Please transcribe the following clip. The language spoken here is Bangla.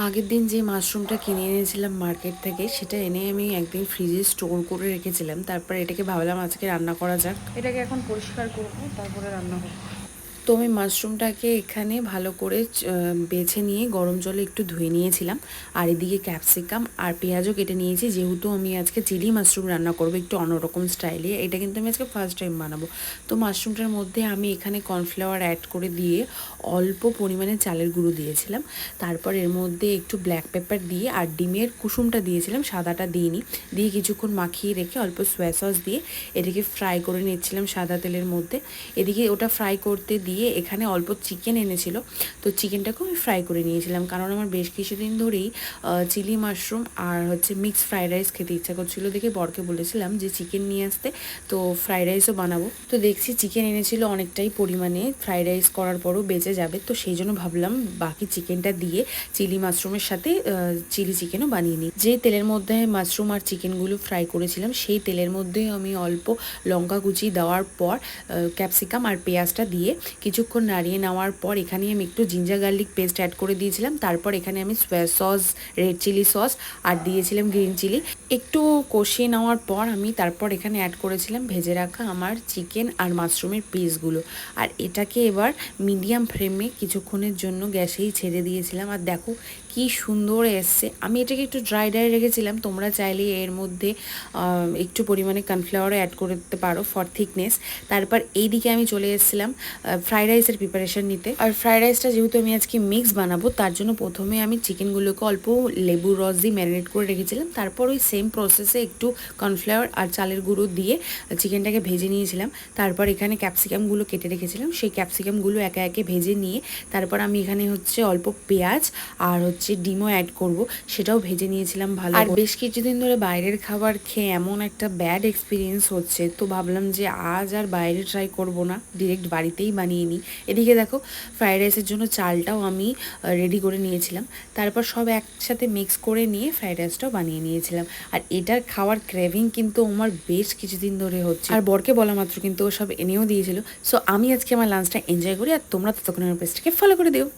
আগের দিন যে মাশরুমটা কিনে এনেছিলাম মার্কেট থেকে, সেটা এনে আমি একদিন ফ্রিজে স্টোর করে রেখেছিলাম। তারপর এটাকে ভাবলাম আজকে রান্না করা যাক। এটাকে এখন পরিষ্কার করবো, তারপরে রান্না হবে। তো আমি মাশরুমটাকে এখানে ভালো করে বেছে নিয়ে গরম জলে একটু ধুয়ে নিয়েছিলাম। আর এদিকে ক্যাপসিকাম আর পেঁয়াজও কেটে নিয়েছি, যেহেতু আমি আজকে চিলি মাশরুম রান্না করবো একটু অন্যরকম স্টাইলে। এটা কিন্তু আমি আজকে ফার্স্ট টাইম বানাবো। তো মাশরুমটার মধ্যে আমি এখানে কর্নফ্লাওয়ার অ্যাড করে দিয়ে অল্প পরিমাণে চালের গুঁড়ো দিয়েছিলাম। তারপর এর মধ্যে একটু ব্ল্যাক পেপার দিয়ে আর ডিমের কুসুমটা দিয়েছিলাম, সাদাটা দিইনি। দিয়ে কিছুক্ষণ মাখিয়ে রেখে অল্প সোয়া সস দিয়ে এটাকে ফ্রাই করে নিচ্ছিলাম সাদা তেলের মধ্যে। এদিকে ওটা ফ্রাই করতে দিয়ে এখানে অল্প চিকেন এনেছিল, তো চিকেনটাকেও আমি ফ্রাই করে নিয়েছিলাম, কারণ আমার বেশ কিছুদিন ধরেই চিলি মাশরুম আর মিক্সড ফ্রাইড রাইস খেতে ইচ্ছা করছিলো। দেখে বরকে বলেছিলাম যে চিকেন নিয়ে আসতে, তো ফ্রাইড রাইসও বানাবো। তো দেখছি চিকেন এনেছিল অনেকটাই পরিমাণে, ফ্রাইড রাইস করার পরও বেঁচে যাবে, তো সেই জন্য ভাবলাম বাকি চিকেনটা দিয়ে চিলি মাশরুমের সাথে চিলি চিকেনও বানিয়ে নিই। যে তেলের মধ্যে মাশরুম আর চিকেনগুলো ফ্রাই করেছিলাম, সেই তেলের মধ্যে আমি অল্প লঙ্কা কুচি দেওয়ার পর ক্যাপসিকাম আর পেঁয়াজটা দিয়ে কিছুক্ষণ নাড়িয়ে নেওয়ার পর এখানে আমি একটু জিঞ্জার গার্লিক পেস্ট অ্যাড করে দিয়েছিলাম। তারপর এখানে আমি soya sauce, red chilli sauce আর দিয়েছিলাম গ্রিন চিলি। একটু কষিয়ে নেওয়ার পর আমি তারপর এখানে অ্যাড করেছিলাম ভেজে রাখা আমার চিকেন আর মাশরুমের পিসগুলো। আর এটাকে এবার মিডিয়াম ফ্লেমে কিছুক্ষণের জন্য গ্যাসেই ছেড়ে দিয়েছিলাম। আর দেখো কি সুন্দর এসছে। আমি এটাকে একটু ড্রাই রেখেছিলাম, তোমরা চাইলে এর মধ্যে একটু পরিমাণে কর্নফ্লাওয়ারও অ্যাড করতে পারো ফর থিকনেস। তারপর এইদিকে আমি চলে এসেছিলাম ফ্রাইড রাইসের প্রিপারেশন নিতে। আর ফ্রাইড রাইসটা যেহেতু আমি আজকে মিক্স বানাবো, তার জন্য প্রথমে আমি চিকেনগুলোকে অল্প লেবুর রস দিয়ে ম্যারিনেট করে রেখেছিলাম। তারপর ওই সেম প্রসেসে একটু কর্নফ্লাওয়ার আর চালের গুঁড়ো দিয়ে চিকেনটাকে ভেজে নিয়েছিলাম। তারপর এখানে ক্যাপসিকামগুলো কেটে রেখেছিলাম, সেই ক্যাপসিকামগুলো একে একে ভেজে নিয়ে তারপর আমি এখানে অল্প পেঁয়াজ আর ডিমও অ্যাড করব, সেটাও ভেজে নিয়েছিলাম ভালো। আর বেশ কিছুদিন ধরে বাইরের খাবার খেয়ে এমন একটা ব্যাড এক্সপিরিয়েন্স হচ্ছে, তো ভাবলাম যে আজ আর বাইরে ট্রাই করব না, ডিরেক্ট বাড়িতেই বানিয়ে নিই। এদিকে দেখো ফ্রাইড রাইসের জন্য চালটাও আমি রেডি করে নিয়েছিলাম। তারপর সব একসাথে মিক্স করে নিয়ে ফ্রাইড রাইসটাও বানিয়ে নিয়েছিলাম। আর এটার খাওয়ার ক্রেভিং কিন্তু আমার বেশ কিছুদিন ধরে হচ্ছে, আর বরকে বলা মাত্র কিন্তু ও সব এনেও দিয়েছিল। সো আমি আজকে আমার লাঞ্চটা এনজয় করি, আর তোমরা ততক্ষণ আমার পেজটাকে ফলো করে দিও।